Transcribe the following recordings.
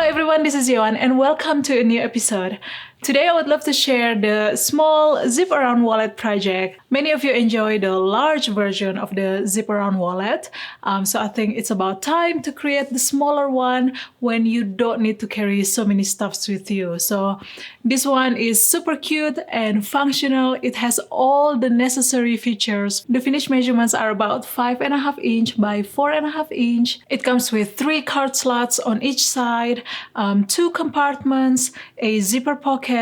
everyone, this is Yohan and welcome to a new episode. Today I would love to share the small zip around wallet project. Many of you enjoy the large version of the zip around wallet, so I think it's about time to create the smaller one when you don't need to carry so many stuffs with you. So this one is super cute and functional. It has all the necessary features. The finished measurements are about 5.5 inch by 4.5 inch. It comes with 3 card slots on each side, 2 compartments, a zipper pocket.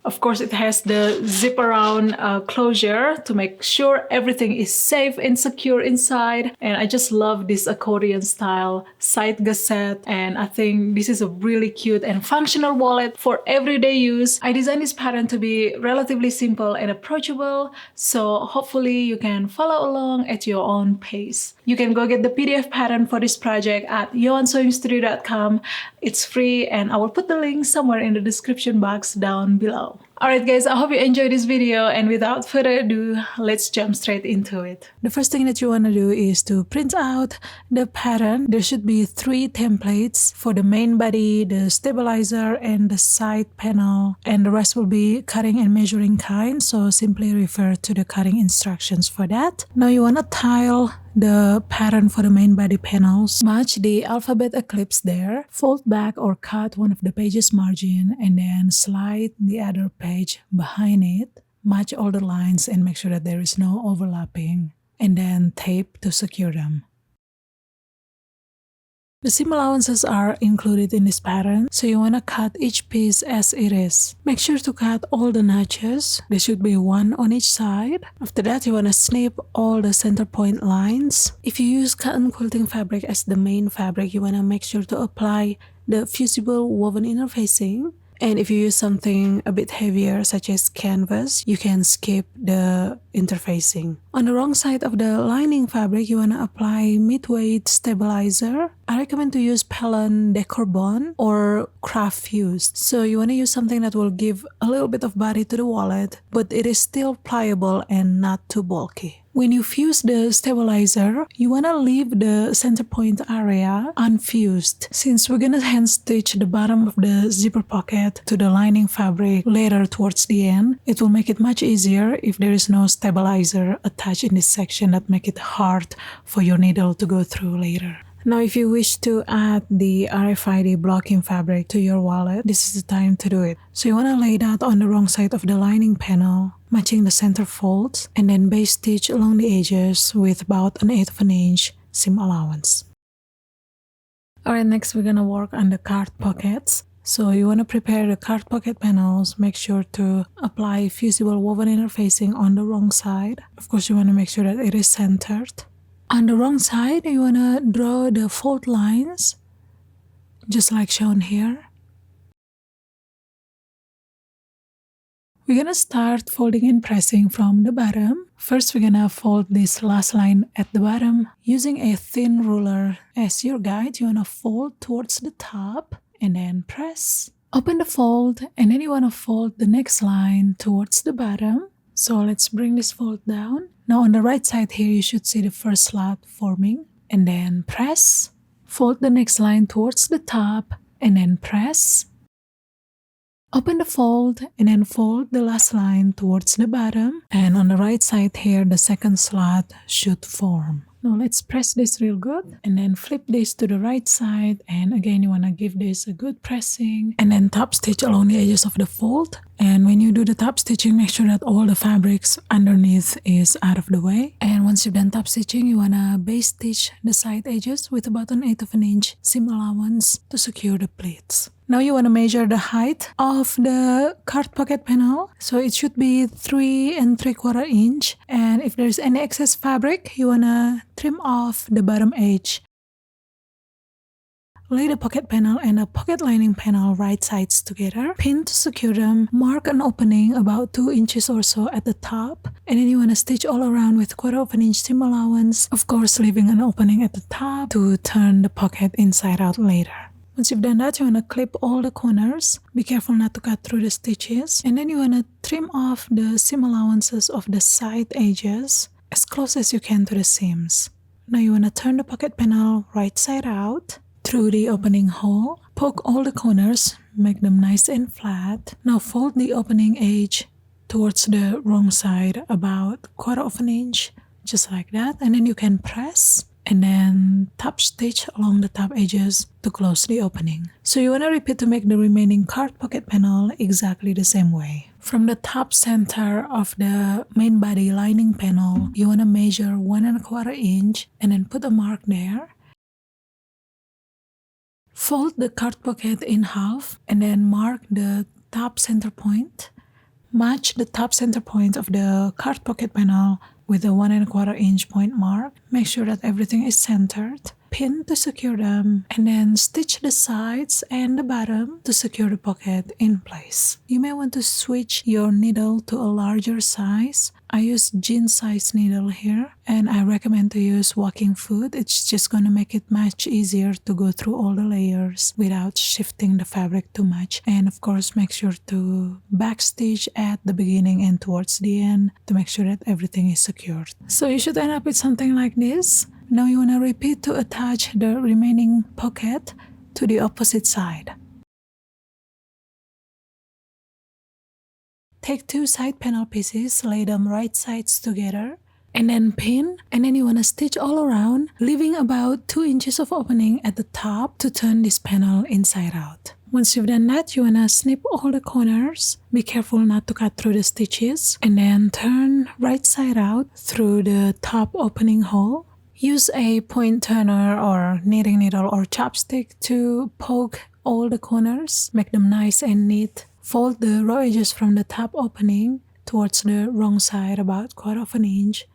Of course, it has the zip around closure to make sure everything is safe and secure inside. And I just love this accordion style side gusset. And I think this is a really cute and functional wallet for everyday use. I designed this pattern to be relatively simple and approachable, so hopefully you can follow along at your own pace. You can go get the PDF pattern for this project at yohansewingstudio.com. It's free and I will put the link somewhere in the description box down below. Alright guys, I hope you enjoyed this video, and without further ado, let's jump straight into it. The first thing that you want to do is to print out the pattern. There should be 3 templates for the main body, the stabilizer, and the side panel, and the rest will be cutting and measuring kind, so simply refer to the cutting instructions for that. Now you want to tile the pattern for the main body panels. Match the alphabet eclipse there, fold back or cut one of the page's margin, and then slide the other page behind it. Match all the lines and make sure that there is no overlapping, and then tape to secure them. The seam allowances are included in this pattern, so you want to cut each piece as it is. Make sure to cut all the notches. There should be 1 on each side. After that, you want to snip all the center point lines. If you use cotton quilting fabric as the main fabric, you want to make sure to apply the fusible woven interfacing. And if you use something a bit heavier such as canvas, you can skip the interfacing. On the wrong side of the lining fabric, you want to apply mid-weight stabilizer. I recommend to use Pellon decovil or craft fused. So you want to use something that will give a little bit of body to the wallet, but it is still pliable and not too bulky. When you fuse the stabilizer, you want to leave the center point area unfused, since we're gonna hand stitch the bottom of the zipper pocket to the lining fabric later towards the end. It will make it much easier if there is no stabilizer attached in this section that make it hard for your needle to go through later. Now, if you wish to add the RFID blocking fabric to your wallet, this is the time to do it. So you want to lay that on the wrong side of the lining panel, matching the center folds, and then base stitch along the edges with about 1/8 inch seam allowance. Alright, next we're gonna work on the card pockets. So you want to prepare the card pocket panels. Make sure to apply fusible woven interfacing on the wrong side. Of course, you want to make sure that it is centered. On the wrong side, you want to draw the fold lines, just like shown here. We're going to start folding and pressing from the bottom. First, we're going to fold this last line at the bottom. Using a thin ruler as your guide, you want to fold towards the top and then press. Open the fold, and then you want to fold the next line towards the bottom. So let's bring this fold down. Now on the right side here, you should see the first slot forming, and then press. Fold the next line towards the top and then press. Open the fold and then fold the last line towards the bottom, and on the right side here, the second slot should form. Now let's press this real good and then flip this to the right side, and again you want to give this a good pressing and then top stitch along the edges of the fold. And when you do the top stitching, make sure that all the fabrics underneath is out of the way. And once you've done top stitching, you want to base stitch the side edges with about 1/8 inch seam allowance to secure the pleats. Now you want to measure the height of the card pocket panel. So it should be 3 3/4 inch. And if there's any excess fabric, you want to trim off the bottom edge. Lay the pocket panel and the pocket lining panel right sides together. Pin to secure them. Mark an opening about 2 inches or so at the top. And then you want to stitch all around with 1/4 inch seam allowance. Of course, leaving an opening at the top to turn the pocket inside out later. Once you've done that, you want to clip all the corners. Be careful not to cut through the stitches. And then you want to trim off the seam allowances of the side edges as close as you can to the seams. Now you want to turn the pocket panel right side out. through the opening hole. Poke all the corners, make them nice and flat. Now fold the opening edge towards the wrong side about 1/4 inch, just like that. And then you can press and then top stitch along the top edges to close the opening. So you want to repeat to make the remaining card pocket panel exactly the same way. From the top center of the main body lining panel, you want to measure 1¼ inch and then put a mark there. Fold the card pocket in half and then mark the top center point. Match the top center point of the card pocket panel with the 1¼ inch point mark. Make sure that everything is centered. Pin to secure them and then stitch the sides and the bottom to secure the pocket in place. You may want to switch your needle to a larger size. I use jean size needle here and I recommend to use walking foot. It's just going to make it much easier to go through all the layers without shifting the fabric too much. And of course, make sure to backstitch at the beginning and towards the end to make sure that everything is secured. So you should end up with something like this. Now you want to repeat to attach the remaining pocket to the opposite side. Take 2 side panel pieces, lay them right sides together, and then pin, and then you want to stitch all around, leaving about 2 inches of opening at the top to turn this panel inside out. Once you've done that, you want to snip all the corners. Be careful not to cut through the stitches, and then turn right side out through the top opening hole. Use a point turner or knitting needle or chopstick to poke all the corners, make them nice and neat. Fold the raw edges from the top opening towards the wrong side about 1/4 inch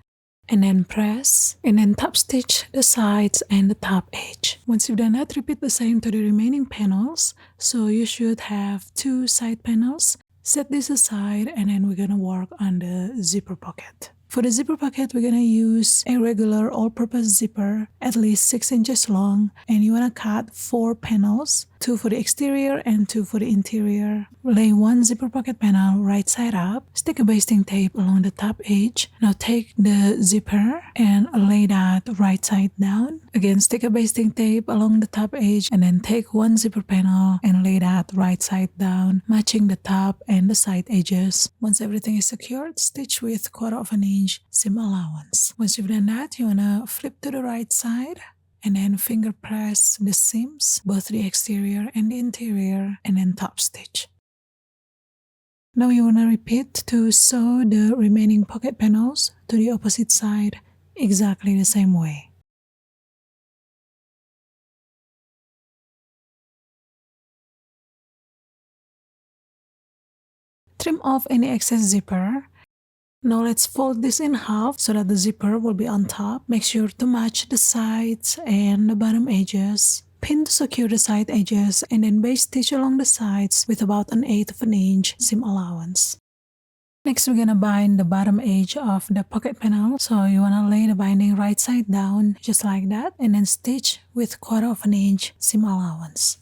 and then press and then top stitch the sides and the top edge. Once you've done that, repeat the same to the remaining panels. So you should have 2 side panels. Set this aside and then we're gonna work on the zipper pocket. For the zipper pocket, we're gonna use a regular all-purpose zipper, at least 6 inches long, and you wanna cut 4 panels, 2 for the exterior and 2 for the interior. Lay 1 zipper pocket panel right side up, stick a basting tape along the top edge. Now take the zipper and lay that right side down. Again, stick a basting tape along the top edge and then take 1 zipper panel and lay that right side down, matching the top and the side edges. Once everything is secured, stitch with 1/4 inch seam allowance. Once you've done that, you wanna flip to the right side and then finger press the seams, both the exterior and the interior, and then top stitch. Now you wanna repeat to sew the remaining pocket panels to the opposite side exactly the same way. Trim off any excess zipper. Now let's fold this in half so that the zipper will be on top. Make sure to match the sides and the bottom edges. Pin to secure the side edges and then base stitch along the sides with about 1/8 inch seam allowance. Next, we're gonna bind the bottom edge of the pocket panel. So you wanna lay the binding right side down just like that and then stitch with 1/4 inch seam allowance.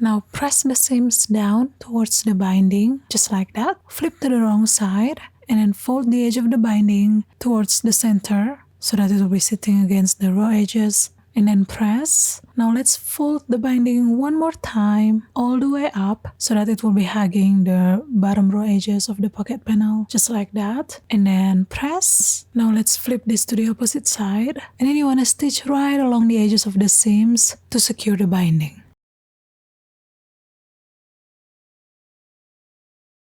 Now press the seams down towards the binding just like that. Flip to the wrong side and then fold the edge of the binding towards the center so that it will be sitting against the raw edges, and then press. Now let's fold the binding one more time all the way up so that it will be hugging the bottom raw edges of the pocket panel just like that, and then press. Now let's flip this to the opposite side and then you want to stitch right along the edges of the seams to secure the binding.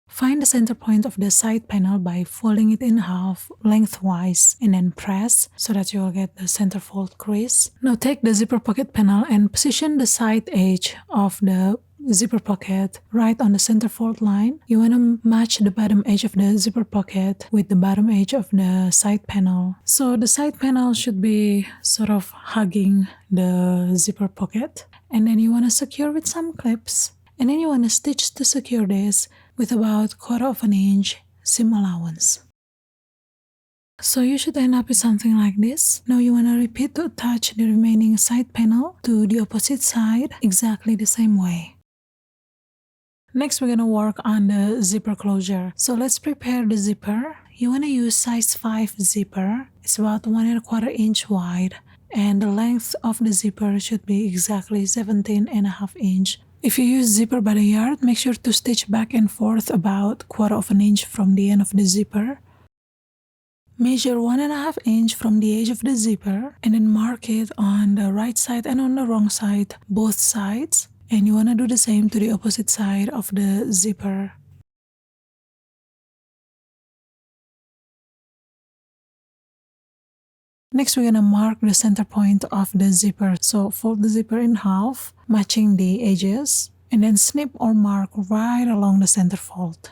Find the center point of the side panel by folding it in half lengthwise and then press so that you will get the center fold crease. Now take the zipper pocket panel and position the side edge of the zipper pocket right on the center fold line. You want to match the bottom edge of the zipper pocket with the bottom edge of the side panel. So the side panel should be sort of hugging the zipper pocket, and then you want to secure with some clips, and then you want to stitch to secure this with about 1/4 inch seam allowance. So you should end up with something like this. Now you want to repeat to attach the remaining side panel to the opposite side exactly the same way. Next, we're going to work on the zipper closure. So let's prepare the zipper. You want to use size 5 zipper. It's about 1¼ inch wide and the length of the zipper should be exactly 17.5 inch. If you use zipper by the yard, make sure to stitch back and forth about 1/4 inch from the end of the zipper. Measure 1.5 inch from the edge of the zipper and then mark it on the right side and on the wrong side, both sides. And you want to do the same to the opposite side of the zipper. Next, we're gonna mark the center point of the zipper. So fold the zipper in half, matching the edges, and then snip or mark right along the center fold.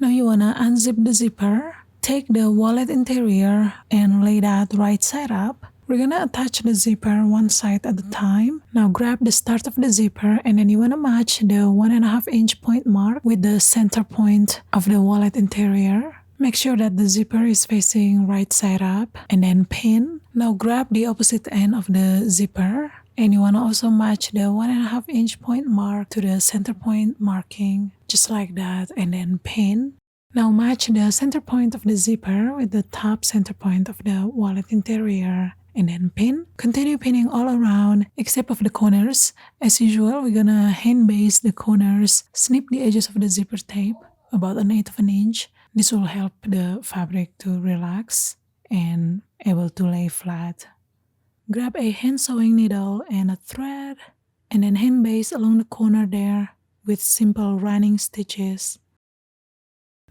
Now you wanna unzip the zipper, take the wallet interior and lay that right side up. We're gonna attach the zipper one side at a time. Now grab the start of the zipper and then you wanna match the 1.5 inch point mark with the center point of the wallet interior. Make sure that the zipper is facing right side up and then pin. Now grab the opposite end of the zipper and you want to also match the 1.5 inch point mark to the center point marking, just like that, and then pin. Now match the center point of the zipper with the top center point of the wallet interior and then pin. Continue pinning all around except of the corners. As usual, we're gonna hand base the corners, snip the edges of the zipper tape about 1/8 inch. This will help the fabric to relax and able to lay flat. Grab a hand sewing needle and a thread and then hand base along the corner there with simple running stitches.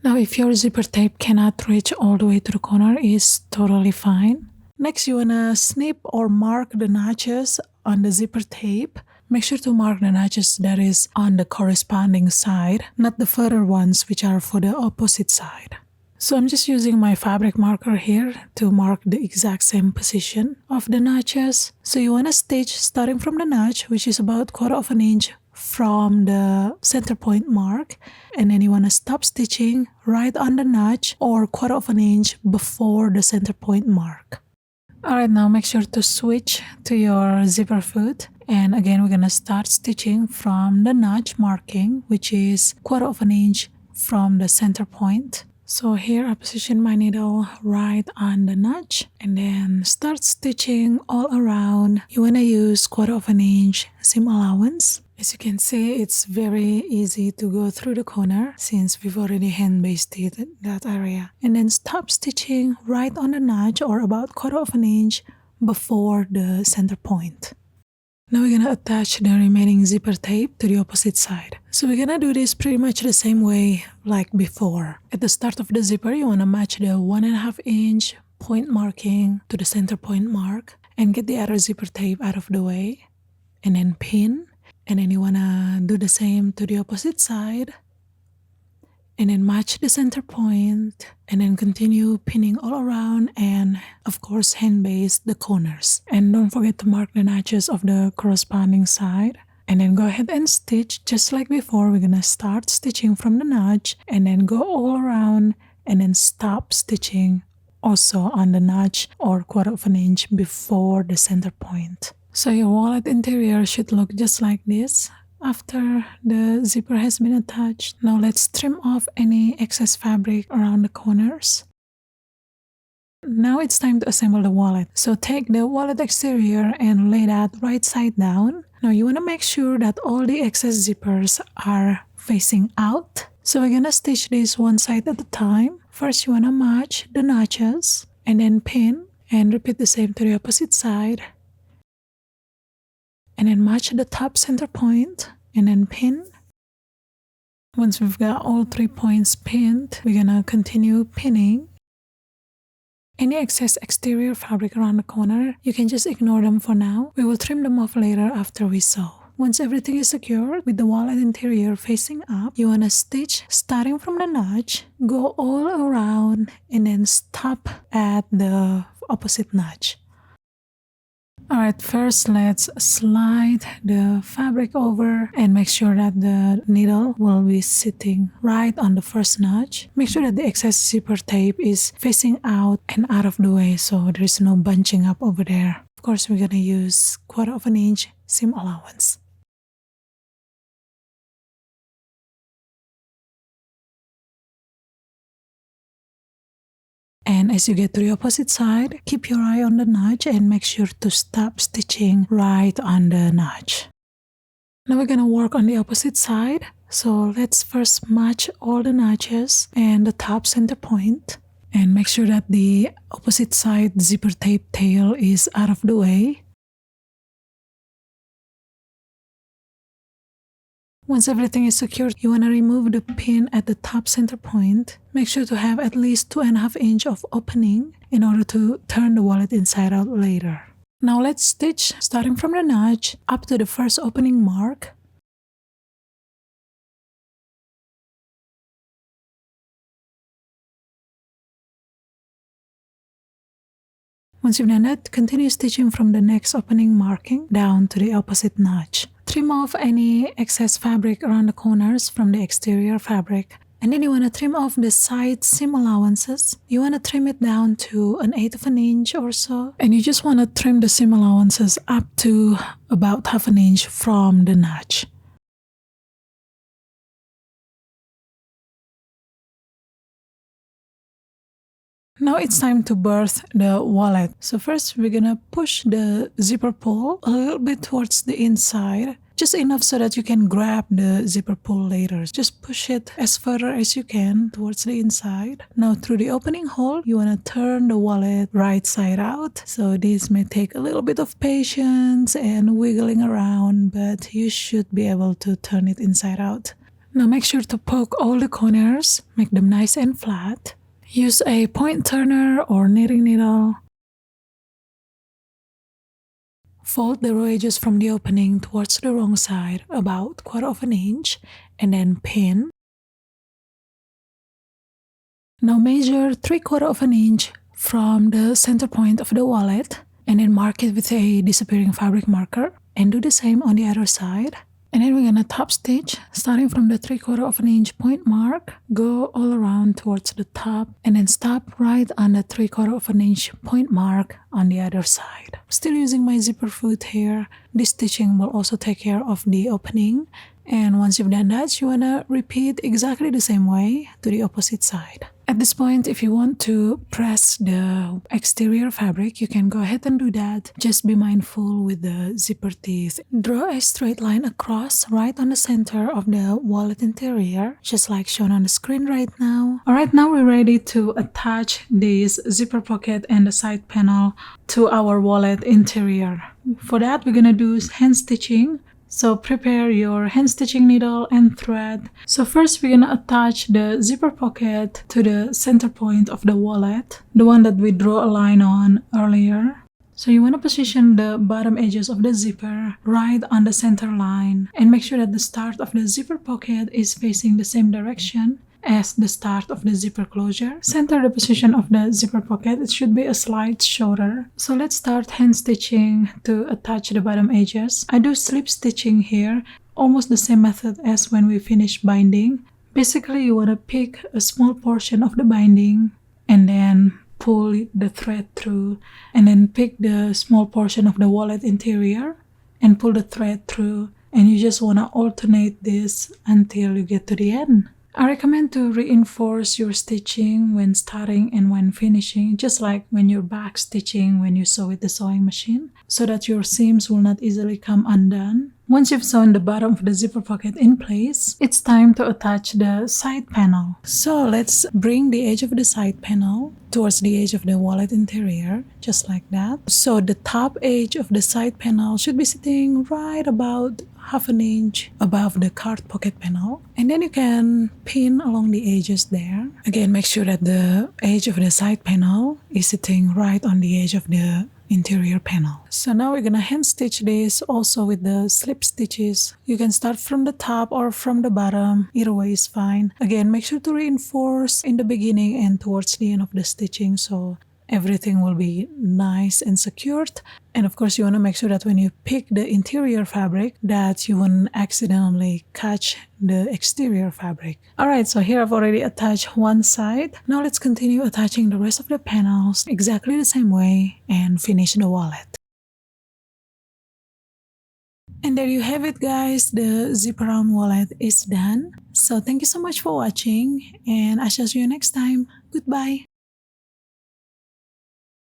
Now if your zipper tape cannot reach all the way to the corner, it's totally fine. Next you wanna snip or mark the notches on the zipper tape. Make sure to mark the notches that is on the corresponding side, not the further ones which are for the opposite side. So I'm just using my fabric marker here to mark the exact same position of the notches. So you want to stitch starting from the notch, which is about 1/4 inch from the center point mark, and then you want to stop stitching right on the notch or 1/4 inch before the center point mark. Alright, now make sure to switch to your zipper foot. And again, we're gonna start stitching from the notch marking, which is 1/4 inch from the center point. So here I position my needle right on the notch and then start stitching all around. You wanna use 1/4 inch seam allowance. As you can see, it's very easy to go through the corner since we've already hand basted that area. And then stop stitching right on the notch or about 1/4 inch before the center point. Now we're gonna attach the remaining zipper tape to the opposite side. So we're gonna do this pretty much the same way like before. At the start of the zipper, you wanna match the 1.5 inch point marking to the center point mark and get the other zipper tape out of the way and then pin. And then you wanna do the same to the opposite side and then match the center point and then continue pinning all around and of course hand base the corners. And don't forget to mark the notches of the corresponding side and then go ahead and stitch just like before. We're gonna start stitching from the notch and then go all around and then stop stitching also on the notch or 1/4 inch before the center point. So your wallet interior should look just like this after the zipper has been attached. Now let's trim off any excess fabric around the corners. Now it's time to assemble the wallet. So take the wallet exterior and lay that right side down. Now you want to make sure that all the excess zippers are facing out. So we're gonna stitch this one side at a time. First you want to match the notches and then pin and repeat the same to the opposite side. And then match the top center point and then pin. Once we've got all 3 points pinned, we're gonna continue pinning. Any excess exterior fabric around the corner, you can just ignore them for now. We will trim them off later after we sew. Once everything is secured with the wallet interior facing up, you wanna stitch starting from the notch, go all around and then stop at the opposite notch. Alright, first let's slide the fabric over and make sure that the needle will be sitting right on the first notch. Make sure that the excess zipper tape is facing out and out of the way so there is no bunching up over there. Of course, we're gonna use 1/4 inch seam allowance. And as you get to the opposite side, keep your eye on the notch and make sure to stop stitching right on the notch. Now we're gonna work on the opposite side. So let's first match all the notches and the top center point. And make sure that the opposite side zipper tape tail is out of the way. Once everything is secured, you want to remove the pin at the top center point. Make sure to have at least 2.5 inches of opening in order to turn the wallet inside out later. Now let's stitch starting from the notch up to the first opening mark. Once you've done that, continue stitching from the next opening marking down to the opposite notch. Trim off any excess fabric around the corners from the exterior fabric. And then you want to trim off the side seam allowances. You want to trim it down to 1/8 of an inch or so. And you just want to trim the seam allowances up to about 1/2 an inch from the notch. Now it's time to birth the wallet. So first we're gonna push the zipper pull a little bit towards the inside, just enough so that you can grab the zipper pull later. Just push it as further as you can towards the inside. Now through the opening hole, you wanna turn the wallet right side out. So this may take a little bit of patience and wiggling around, but you should be able to turn it inside out. Now make sure to poke all the corners, make them nice and flat. Use a point turner or knitting needle. Fold the raw edges from the opening towards the wrong side, about 1/4 of an inch, and then pin. Now measure 3/4 of an inch from the center point of the wallet, and then mark it with a disappearing fabric marker, and do the same on the other side. And then we're gonna top stitch, starting from the 3/4 of an inch point mark, go all around towards the top, and then stop right on the 3/4 of an inch point mark on the other side. Still using my zipper foot here. This stitching will also take care of the opening. And once you've done that, you wanna repeat exactly the same way to the opposite side. At this point, if you want to press the exterior fabric, you can go ahead and do that. Just be mindful with the zipper teeth. Draw a straight line across right on the center of the wallet interior, just like shown on the screen right now. Alright, now we're ready to attach this zipper pocket and the side panel to our wallet interior. For that, we're gonna do hand stitching. So prepare your hand stitching needle and thread. So first we're gonna attach the zipper pocket to the center point of the wallet, the one that we draw a line on earlier. So you want to position the bottom edges of the zipper right on the center line and make sure that the start of the zipper pocket is facing the same direction as the start of the zipper closure. Center the position of the zipper pocket. It should be a slight shorter. So let's start hand stitching to attach the bottom edges. I do slip stitching here, almost the same method as when we finish binding. Basically, you want to pick a small portion of the binding and then pull the thread through, and then pick the small portion of the wallet interior and pull the thread through, and you just want to alternate this until you get to the end. I recommend to reinforce your stitching when starting and when finishing, just like when you're back stitching when you sew with the sewing machine, so that your seams will not easily come undone. Once you've sewn the bottom of the zipper pocket in place, it's time to attach the side panel. So let's bring the edge of the side panel towards the edge of the wallet interior, just like that. So the top edge of the side panel should be sitting right about 1/2 an inch above the card pocket panel. And then you can pin along the edges there. Again, make sure that the edge of the side panel is sitting right on the edge of the interior panel. So now we're gonna hand stitch this also with the slip stitches. You can start from the top or from the bottom, either way is fine. Again, make sure to reinforce in the beginning and towards the end of the stitching so everything will be nice and secured. And of course, you want to make sure that when you pick the interior fabric that you won't accidentally catch the exterior fabric. Alright, so here I've already attached one side. Now let's continue attaching the rest of the panels exactly the same way and finish the wallet. And there you have it, guys. The zip around wallet is done. So thank you so much for watching, and I shall see you next time. Goodbye.